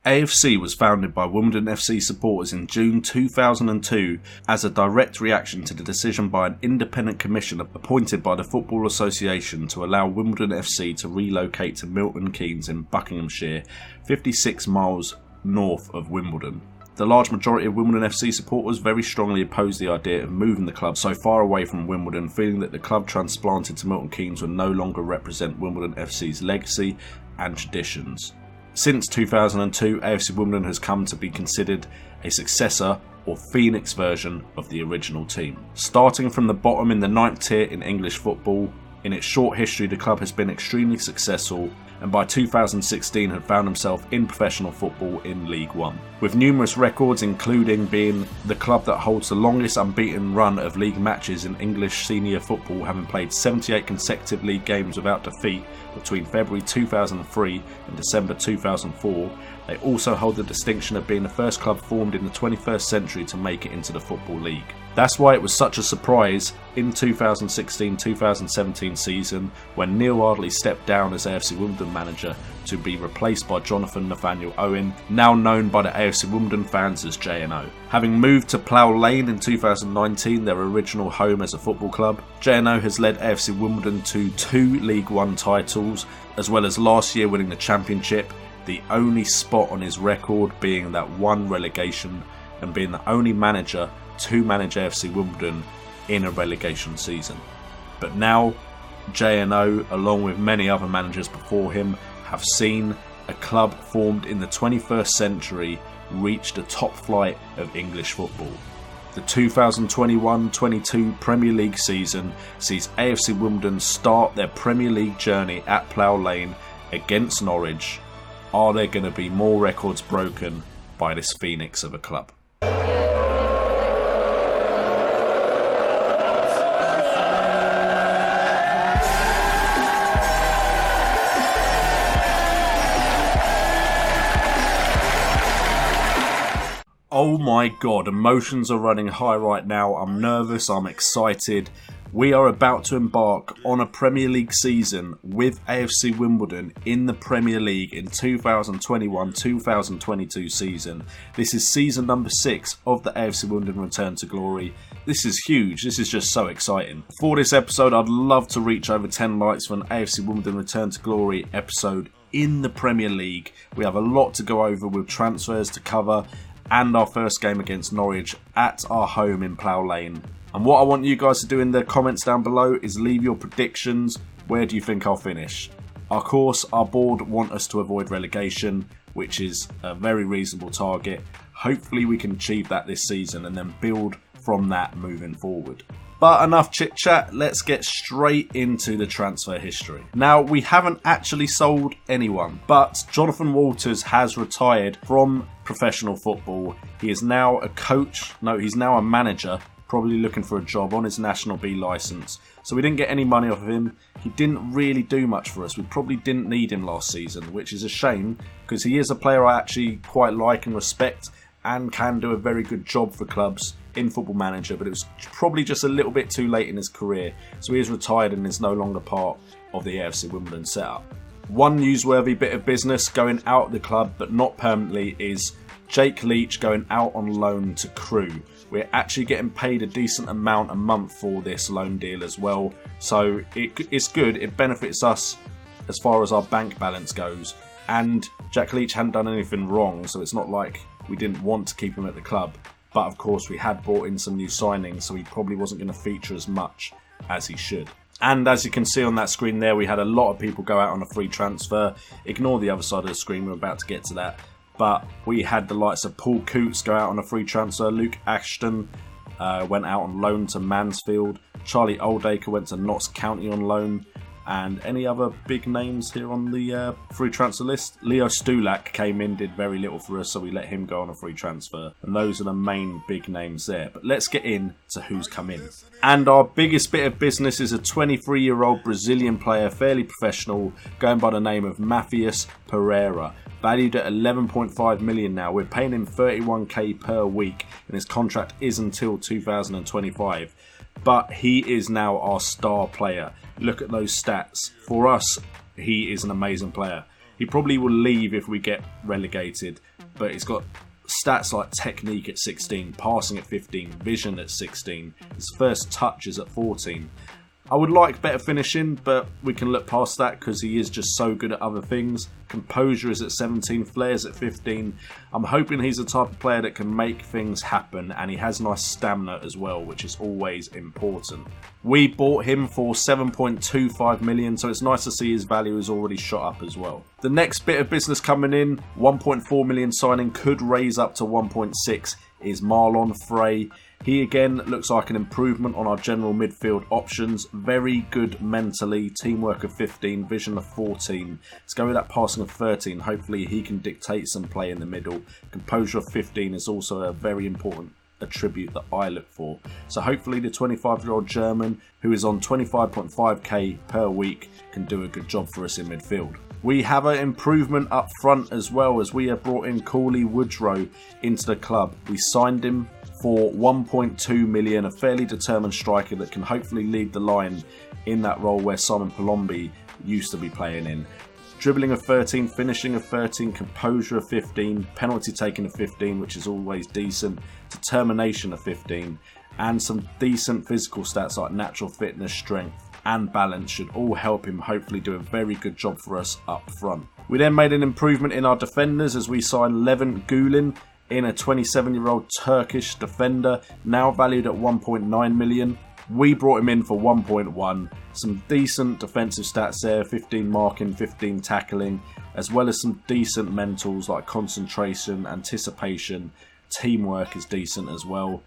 AFC was founded by Wimbledon FC supporters in June 2002 as a direct reaction to the decision by an independent commission appointed by the Football Association to allow Wimbledon FC to relocate to Milton Keynes in Buckinghamshire, 56 miles north of Wimbledon. The large majority of Wimbledon FC supporters very strongly opposed the idea of moving the club so far away from Wimbledon, feeling that the club transplanted to Milton Keynes would no longer represent Wimbledon FC's legacy and traditions. Since 2002, AFC Wimbledon has come to be considered a successor or Phoenix version of the original team. Starting from the bottom in the 9th tier in English football, in its short history the club has been extremely successful and by 2016 had found himself in professional football in League One. With numerous records including being the club that holds the longest unbeaten run of league matches in English senior football, having played 78 consecutive league games without defeat between February 2003 and December 2004, they also hold the distinction of being the first club formed in the 21st century to make it into the Football League. That's why it was such a surprise in 2016-2017 season when Neil Ardley stepped down as AFC Wimbledon manager to be replaced by Jonathan Nathaniel Owen, now known by the AFC Wimbledon fans as JNO. Having moved to Plough Lane in 2019, their original home as a football club, JNO has led AFC Wimbledon to 2 League One titles, as well as last year winning the Championship, the only spot on his record being that one relegation, and being the only manager to manage AFC Wimbledon in a relegation season. But now, JNO, along with many other managers before him, have seen a club formed in the 21st century reach the top flight of English football. The 2021-22 Premier League season sees AFC Wimbledon start their Premier League journey at Plough Lane against Norwich. Are there going to be more records broken by this phoenix of a club? Oh my god, emotions are running high right now. I'm nervous, I'm excited. We are about to embark on a Premier League season with AFC Wimbledon in the Premier League in 2021-2022 season. This is season number 6 of the AFC Wimbledon Return to Glory. This is huge, this is just so exciting. For this episode, I'd love to reach over 10 likes for an AFC Wimbledon Return to Glory episode in the Premier League. We have a lot to go over with transfers to cover and our first game against Norwich at our home in Plough Lane. And what I want you guys to do in the comments down below is leave your predictions. Where do you think I'll finish? Of course, our board want us to avoid relegation, which is a very reasonable target. Hopefully we can achieve that this season and then build from that moving forward. But enough chit chat, let's get straight into the transfer history. Now, we haven't actually sold anyone, but Jonathan Walters has retired from professional football. He is now a coach, he's now a manager, probably looking for a job on his National B licence. So we didn't get any money off of him. He didn't really do much for us. We probably didn't need him last season, which is a shame because he is a player I actually quite like and respect and can do a very good job for clubs in Football Manager, but it was probably just a little bit too late in his career. So he is retired and is no longer part of the AFC Wimbledon setup. One newsworthy bit of business going out of the club, but not permanently, is Jake Leach going out on loan to Crewe. We're actually getting paid a decent amount a month for this loan deal as well. So it's good, it benefits us as far as our bank balance goes. And Jack Leach hadn't done anything wrong, so it's not like we didn't want to keep him at the club. But of course we had brought in some new signings, so he probably wasn't going to feature as much as he should. And as you can see on that screen there, we had a lot of people go out on a free transfer. Ignore the other side of the screen, we're about to get to that. But we had the likes of Paul Coots go out on a free transfer. Luke Ashton went out on loan to Mansfield. Charlie Oldacre went to Notts County on loan. And any other big names here on the free transfer list? Leo Stulak came in, did very little for us, so we let him go on a free transfer. And those are the main big names there. But let's get in to who's come in. And our biggest bit of business is a 23-year-old Brazilian player, fairly professional, going by the name of Matheus Pereira. Valued at 11.5 million now. We're paying him 31k per week, and his contract is until 2025. But he is now our star player. Look at those stats. For us, he is an amazing player. He probably will leave if we get relegated, but he's got stats like technique at 16, passing at 15, vision at 16, his first touch is at 14. I would like better finishing, but we can look past that because he is just so good at other things. Composure is at 17, flair's at 15. I'm hoping he's the type of player that can make things happen, and he has nice stamina as well, which is always important. We bought him for 7.25 million, so it's nice to see his value has already shot up as well. The next bit of business coming in, 1.4 million signing, could raise up to 1.6, is Marlon Frey. He again looks like an improvement on our general midfield options. Very good mentally, teamwork of 15, vision of 14. Let's go with that passing of 13. Hopefully he can dictate some play in the middle. Composure of 15 is also a very important attribute that I look for. So hopefully the 25-year-old German, who is on 25.5k per week, can do a good job for us in midfield. We have an improvement up front as well, as we have brought in Cooley Woodrow into the club. We signed him for 1.2 million, a fairly determined striker that can hopefully lead the line in that role where Simon Palombi used to be playing in. Dribbling of 13, finishing of 13, composure of 15, penalty taking of 15, which is always decent, determination of 15, and some decent physical stats like natural fitness, strength and balance should all help him hopefully do a very good job for us up front. We then made an improvement in our defenders as we signed Levent Gülin in, a 27-year-old Turkish defender, now valued at 1.9 million. We brought him in for 1.1. Some decent defensive stats there, 15 marking, 15 tackling, as well as some decent mentals like concentration, anticipation, teamwork is decent as well.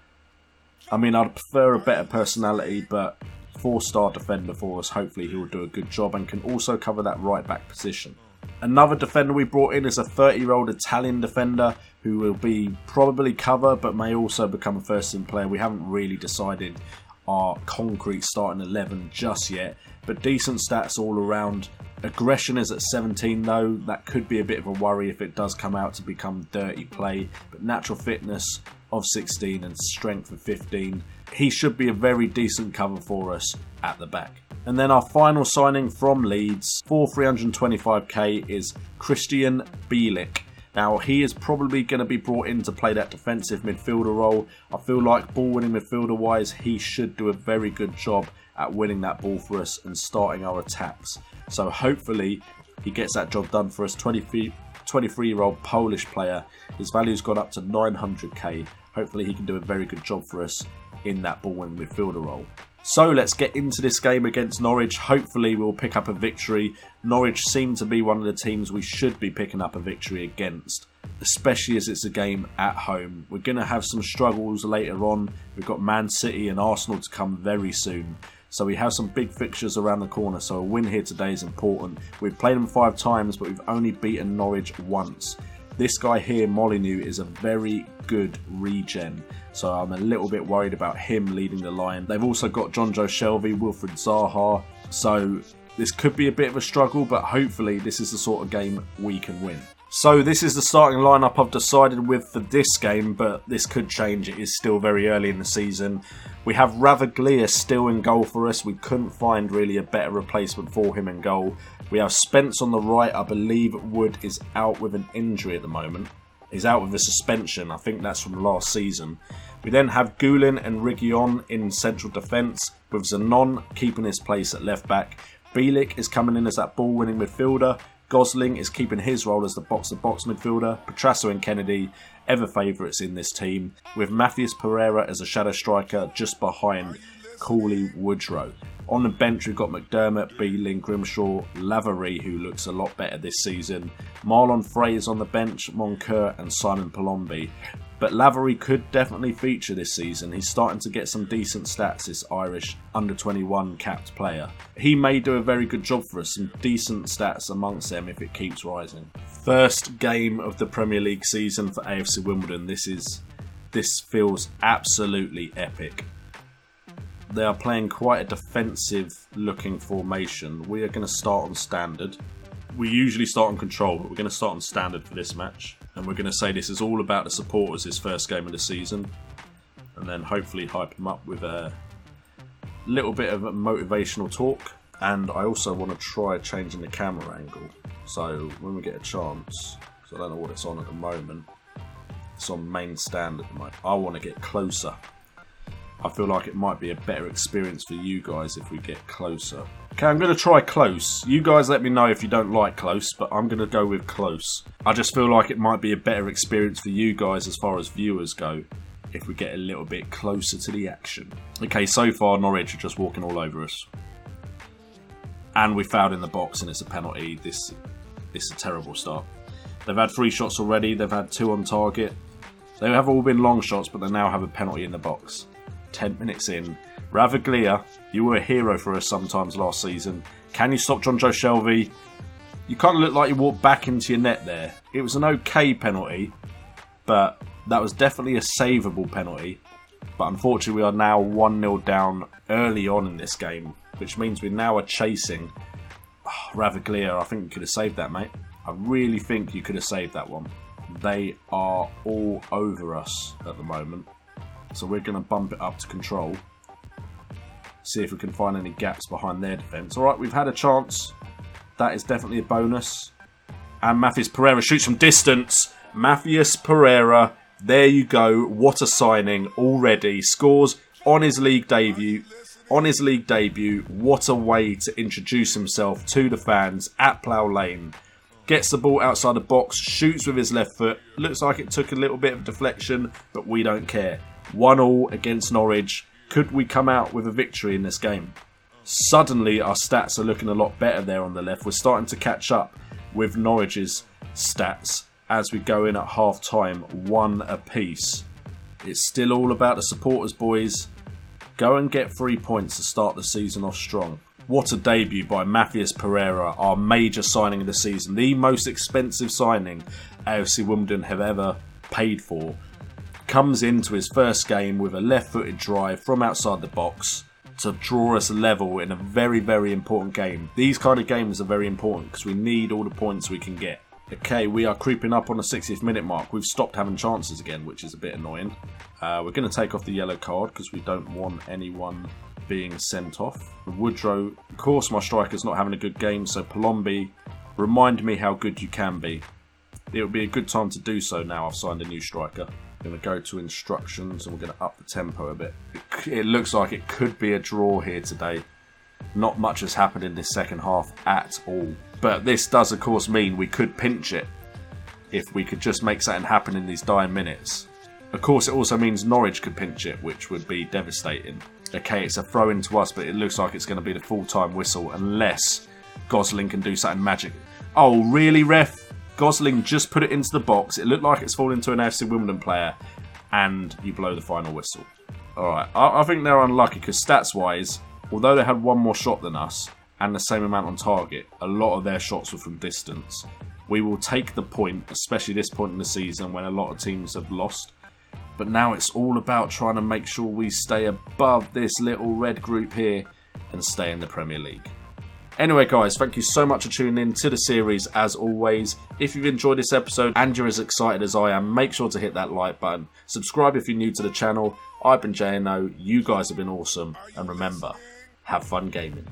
I mean, I'd prefer a better personality, but 4-star defender for us. Hopefully he will do a good job and can also cover that right back position. Another defender we brought in is a 30-year-old Italian defender who will be probably cover but may also become a first-team player. We haven't really decided our concrete starting 11 just yet, but decent stats all around. Aggression is at 17 though. That could be a bit of a worry if it does come out to become dirty play, but natural fitness of 16 and strength of 15. He should be a very decent cover for us at the back. And then our final signing from Leeds for 325k is Christian Bielik. Now he is probably going to be brought in to play that defensive midfielder role. I feel like ball winning midfielder wise he should do a very good job at winning that ball for us and starting our attacks. So hopefully he gets that job done for us. 23-year-old Polish player. His value's gone up to 900k. Hopefully he can do a very good job for us in that ball winning midfielder role. So let's get into this game against Norwich. Hopefully we'll pick up a victory. Norwich seem to be one of the teams we should be picking up a victory against, especially as it's a game at home. We're going to have some struggles later on. We've got Man City and Arsenal to come very soon. So we have some big fixtures around the corner, so a win here today is important. We've played them 5 times, but we've only beaten Norwich once. This guy here, Molyneux, is a very good regen, so I'm a little bit worried about him leading the line. They've also got John Joe Shelby, Wilfred Zaha, so this could be a bit of a struggle, but hopefully this is the sort of game we can win. So this is the starting lineup I've decided with for this game, but this could change. It is still very early in the season. We have Ravaglia still in goal for us. We couldn't find really a better replacement for him in goal. We have Spence on the right. I believe Wood is out with an injury at the moment. He's out with a suspension. I think that's from last season. We then have Gülin and Reguilón in central defence, with Zanon keeping his place at left back. Bielik is coming in as that ball-winning midfielder. Gosling is keeping his role as the box-to-box midfielder. Petrasso and Kennedy, ever favourites in this team, with Matthias Pereira as a shadow striker just behind Cooley Woodrow. On the bench we've got McDermott, Beeling, Grimshaw, Lavery, who looks a lot better this season. Marlon Frey is on the bench, Moncur and Simon Palombi. But Lavery could definitely feature this season. He's starting to get some decent stats, this Irish under-21 capped player. He may do a very good job for us, some decent stats amongst them if it keeps rising. First game of the Premier League season for AFC Wimbledon. This feels absolutely epic. They are playing quite a defensive looking formation. We are going to start on standard. We usually start on control, but we're going to start on standard for this match. And we're going to say this is all about the supporters, this first game of the season. And then hopefully hype them up with a little bit of a motivational talk. And I also want to try changing the camera angle. So when we get a chance, so I don't know what it's on at the moment. It's on main stand at the moment. I want to get closer. I feel like it might be a better experience for you guys if we get closer. Okay, I'm going to try close. You guys let me know if you don't like close, but I'm going to go with close. I just feel like it might be a better experience for you guys as far as viewers go if we get a little bit closer to the action. Okay, so far Norwich are just walking all over us. And we fouled in the box and it's a penalty. This is a terrible start. They've had 3 shots already. They've had 2 on target. They have all been long shots, but they now have a penalty in the box. 10 minutes in. Ravaglia, you were a hero for us sometimes last season. Can you stop John Joe Shelby? You kind of look like you walked back into your net there. It was an okay penalty, but that was definitely a savable penalty. But unfortunately, we are now 1-0 down early on in this game, which means we now are chasing. Ravaglia, I think you could have saved that, mate. I really think you could have saved that one. They are all over us at the moment. So we're going to bump it up to control. See if we can find any gaps behind their defence. Alright, we've had a chance. That is definitely a bonus. And Matthias Pereira shoots from distance. Matthias Pereira, there you go. What a signing already. Scores on his league debut. What a way to introduce himself to the fans at Plough Lane. Gets the ball outside the box, shoots with his left foot. Looks like it took a little bit of deflection, but we don't care. 1-1 against Norwich. Could we come out with a victory in this game? Suddenly our stats are looking a lot better there on the left. We're starting to catch up with Norwich's stats as we go in at half time, 1 apiece. It's still all about the supporters, boys. Go and get 3 points to start the season off strong. What a debut by Matthias Pereira, our major signing of the season. The most expensive signing AFC Wimbledon have ever paid for. Comes into his first game with a left-footed drive from outside the box to draw us level in a very, very important game. These kind of games are very important because we need all the points we can get. Okay, we are creeping up on the 60th minute mark. We've stopped having chances again, which is a bit annoying. We're going to take off the yellow card because we don't want anyone being sent off. Woodrow, of course my striker's not having a good game, so Palombi, remind me how good you can be. It would be a good time to do so now I've signed a new striker. I'm going to go to instructions and we're going to up the tempo a bit. It looks like it could be a draw here today. Not much has happened in this second half at all. But this does of course mean we could pinch it if we could just make something happen in these dying minutes. Of course it also means Norwich could pinch it, which would be devastating. Okay, it's a throw in to us, but it looks like it's going to be the full-time whistle unless Gosling can do something magic. Oh, really, ref? Gosling just put it into the box. It looked like it's fallen to an AFC Wimbledon player, and you blow the final whistle. Alright, I think they're unlucky because stats-wise, although they had 1 more shot than us and the same amount on target, a lot of their shots were from distance. We will take the point, especially this point in the season when a lot of teams have lost. But now it's all about trying to make sure we stay above this little red group here and stay in the Premier League. Anyway guys, thank you so much for tuning in to the series as always. If you've enjoyed this episode and you're as excited as I am, make sure to hit that like button. Subscribe if you're new to the channel. I've been JNO, you guys have been awesome, and remember, have fun gaming.